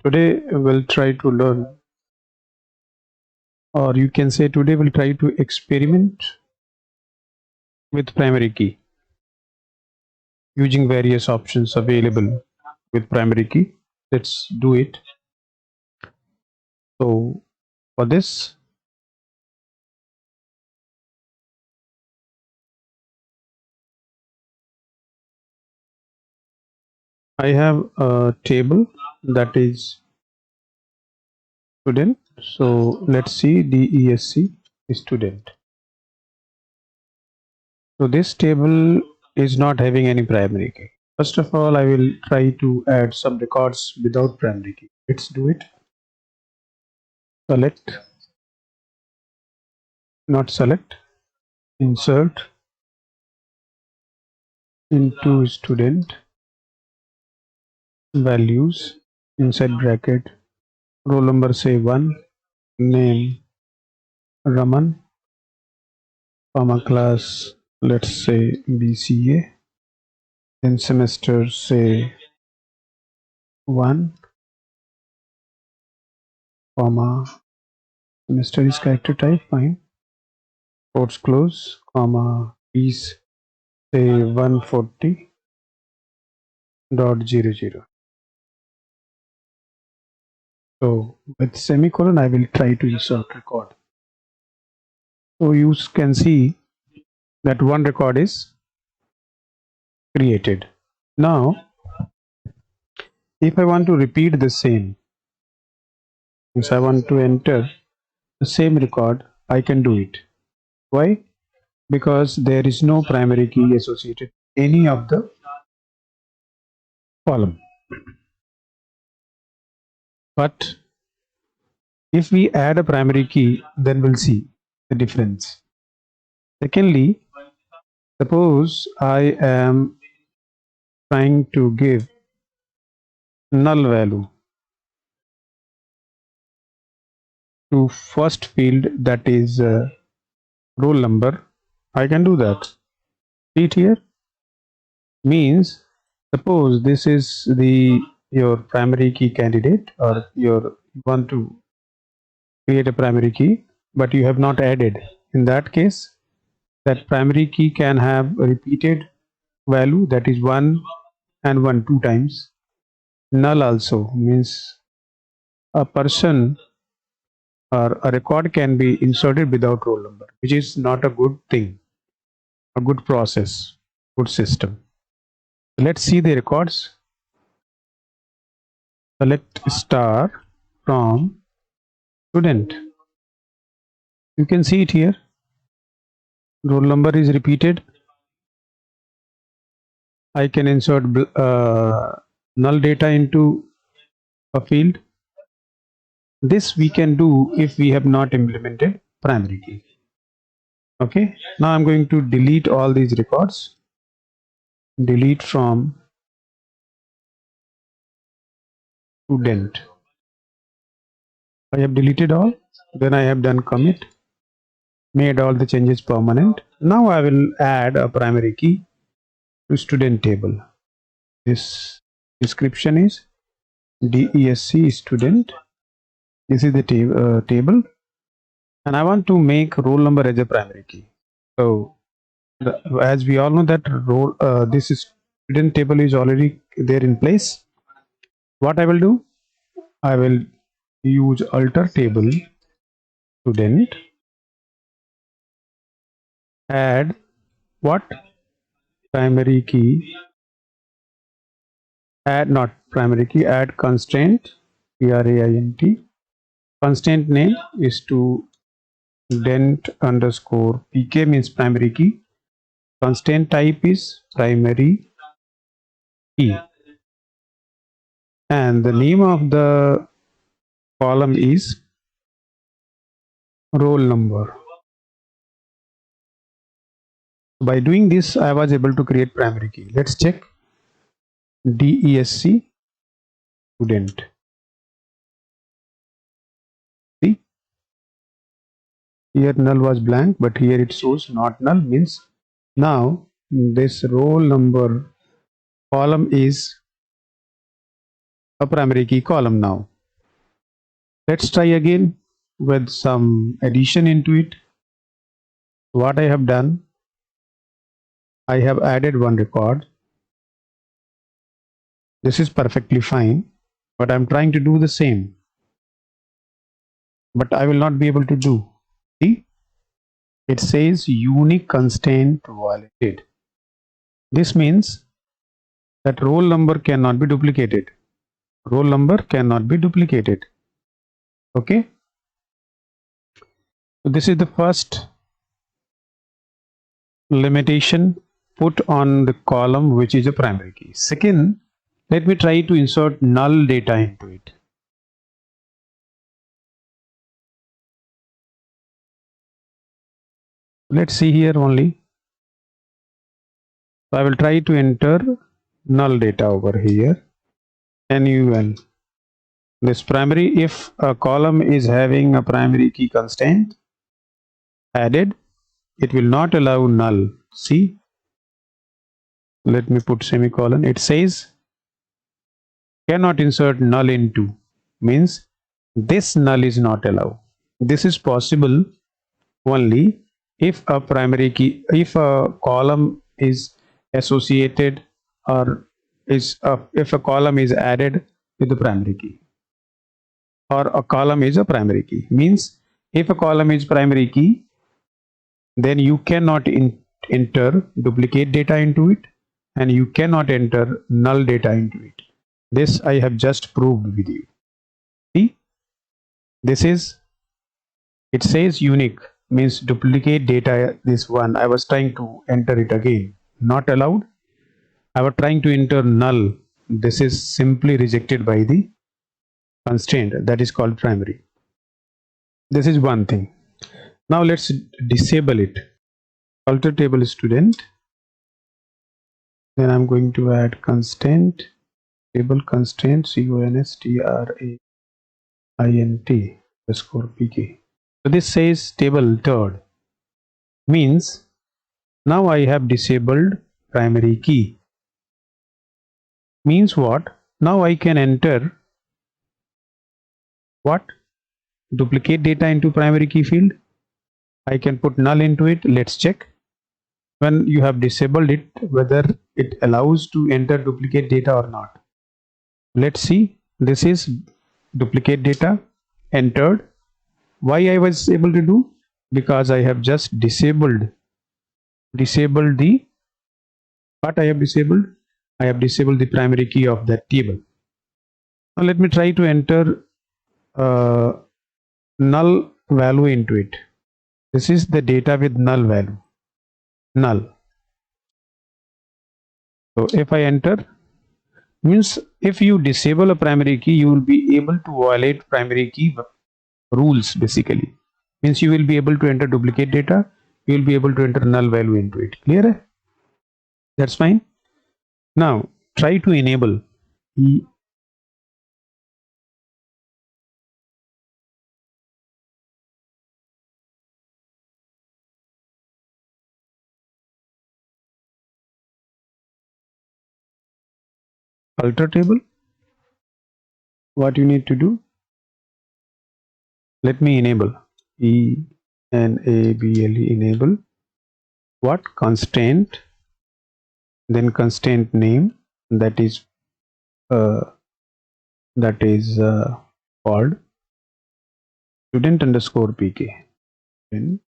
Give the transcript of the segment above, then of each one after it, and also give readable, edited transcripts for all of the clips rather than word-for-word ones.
Today we'll try to learn, or you can say today we'll try to experiment with primary key using various options available with primary key. Let's do it. So for this, I have a table that is student. So let's see DESC student. So this table is not having any primary key. First of all, I will try to add some records without primary key. Let's do it. Select, not select, insert into student, values, inside bracket, roll number say 1, name Raman, comma class let's say BCA, then semester say 1, comma semester is character type, fine, quotes close, comma is say 140.00. So with semicolon I will try to insert record. So you can see that one record is created. Now if I want to repeat the same, if I want to enter the same record, I can do it. Why? Because there is no primary key associated with any of the column. But if we add a primary key, then we'll see the difference. Secondly, suppose I am trying to give null value to first field, that is roll number. I can do that. See it here, means suppose this is your primary key candidate, or you want to create a primary key but you have not added. In that case, that primary key can have a repeated value, that is 1 and 1 2 times. Null also means a person or a record can be inserted without roll number, which is not a good thing, a good process, good system. Let's see the records. Select star from student. You can see it here. Roll number is repeated. I can insert null data into a field. This we can do if we have not implemented primary key. Okay, now I'm going to delete all these records. Delete from student. I have deleted all. Then I have done commit, made all the changes permanent. Now I will add a primary key to student table. This description is DESC student. This is the table, and I want to make roll number as a primary key. So as we all know that this student table is already there in place. What I will do, I will use alter table student, add what, primary key, add not primary key, add constraint, PRAINT. Constraint name is to dent underscore PK, means primary key. Constraint type is primary key, and the name of the column is roll number. By doing this, I was able to create primary key. Let's check. DESC student. See, here null was blank, but here it shows not null, means now this roll number column is a primary key column now. Let's try again with some addition into it. What I have done, I have added one record. This is perfectly fine, but I'm trying to do the same, but I will not be able to do. See, it says unique constraint violated. This means that roll number cannot be duplicated. Roll number cannot be duplicated. Okay. So this is the first limitation put on the column which is a primary key. Second, let me try to insert null data into it. Let's see here only. So I will try to enter null data over here. NUL. This primary, if a column is having a primary key constraint added, it will not allow null. See, let me put semicolon. It says cannot insert null into, means this null is not allowed. This is possible only if a primary key, if a column is associated, or if a column is added with the primary key, or a column is a primary key. Means if a column is primary key, then you cannot enter duplicate data into it, and you cannot enter null data into it. This I have just proved with you. See, this is, it says unique, means duplicate data. This one I was trying to enter it again, not allowed. I was trying to enter null. This is simply rejected by the constraint that is called primary. This is one thing. Now let's disable it. Alter table student. Then I'm going to add constraint, table constraint, constraint underscore pk. So this says table third, means now I have disabled primary key. Means what? Now I can enter what? Duplicate data into primary key field. I can put null into it. Let's check. When you have disabled it, whether it allows to enter duplicate data or not. Let's see. This is duplicate data entered. Why I was able to do? Because I have just disabled the, what I have disabled? I have disabled the primary key of that table. Now let me try to enter null value into it. This is the data with null value. Null. So if I enter, means if you disable a primary key, you will be able to violate primary key rules. Basically means you will be able to enter duplicate data, you will be able to enter null value into it. Clear? That's fine. Now try to enable alter table. What you need to do, let me enable enable what? Constraint, then constraint name, that is called student underscore pk, student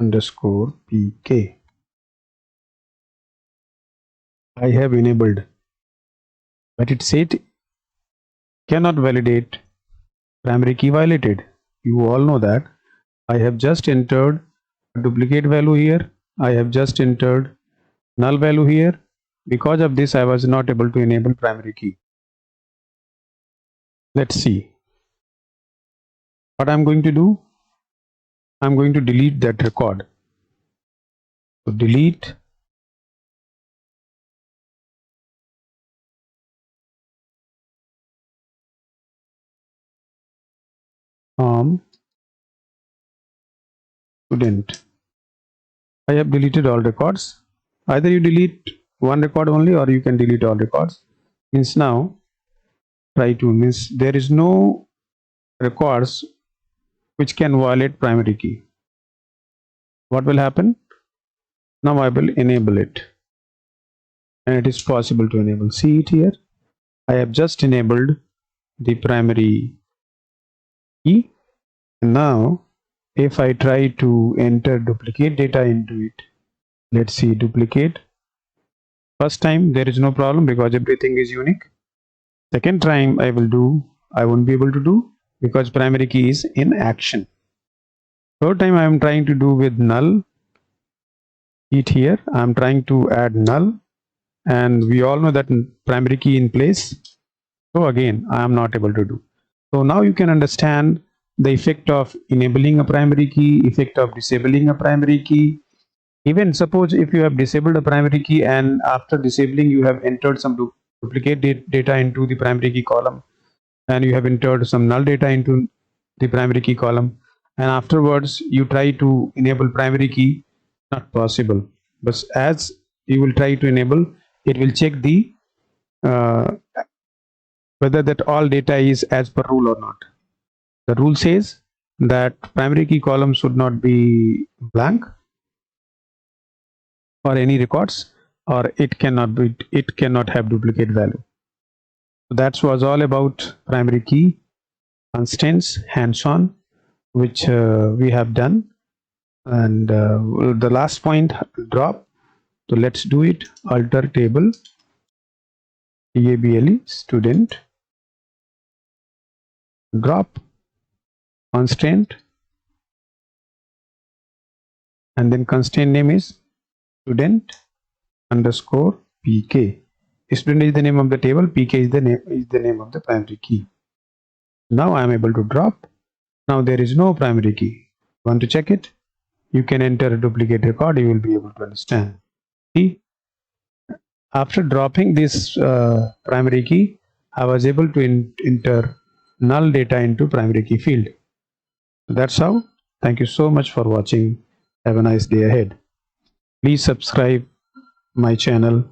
underscore pk. I have enabled, but it said cannot validate primary key violated. You all know that. I have just entered a duplicate value here. I have just entered null value here. Because of this, I was not able to enable primary key. Let's see. What I'm going to do, I'm going to delete that record. So delete student. I have deleted all records. Either you delete one record only, or you can delete all records. Means now try to, means there is no records which can violate primary key. What will happen? Now I will enable it, and it is possible to enable. See it here. I have just enabled the primary key. Now if I try to enter duplicate data into it, let's see, duplicate. First time there is no problem because everything is unique. Second time I won't be able to do because primary key is in action. Third time I am trying to do with null. It here I am trying to add null, and we all know that primary key in place. So again I am not able to do. So now you can understand the effect of enabling a primary key, effect of disabling a primary key. Even suppose if you have disabled a primary key and after disabling you have entered some duplicate data into the primary key column, and you have entered some null data into the primary key column, and afterwards you try to enable primary key, not possible. But as you will try to enable, it will check the whether that all data is as per rule or not. The rule says that primary key column should not be blank or any records, or it cannot have duplicate value. So that was all about primary key constraints hands-on, which we have done. And the last point, drop. So let's do it. Alter table table student, drop constraint, and then constraint name is student underscore pk. Student is the name of the table, pk is the name of the primary key. Now I am able to drop. Now there is no primary key. Want to check it? You can enter a duplicate record, you will be able to understand. See, after dropping this primary key, I was able to enter null data into primary key field. That's how. Thank you so much for watching. Have a nice day ahead. Please subscribe my channel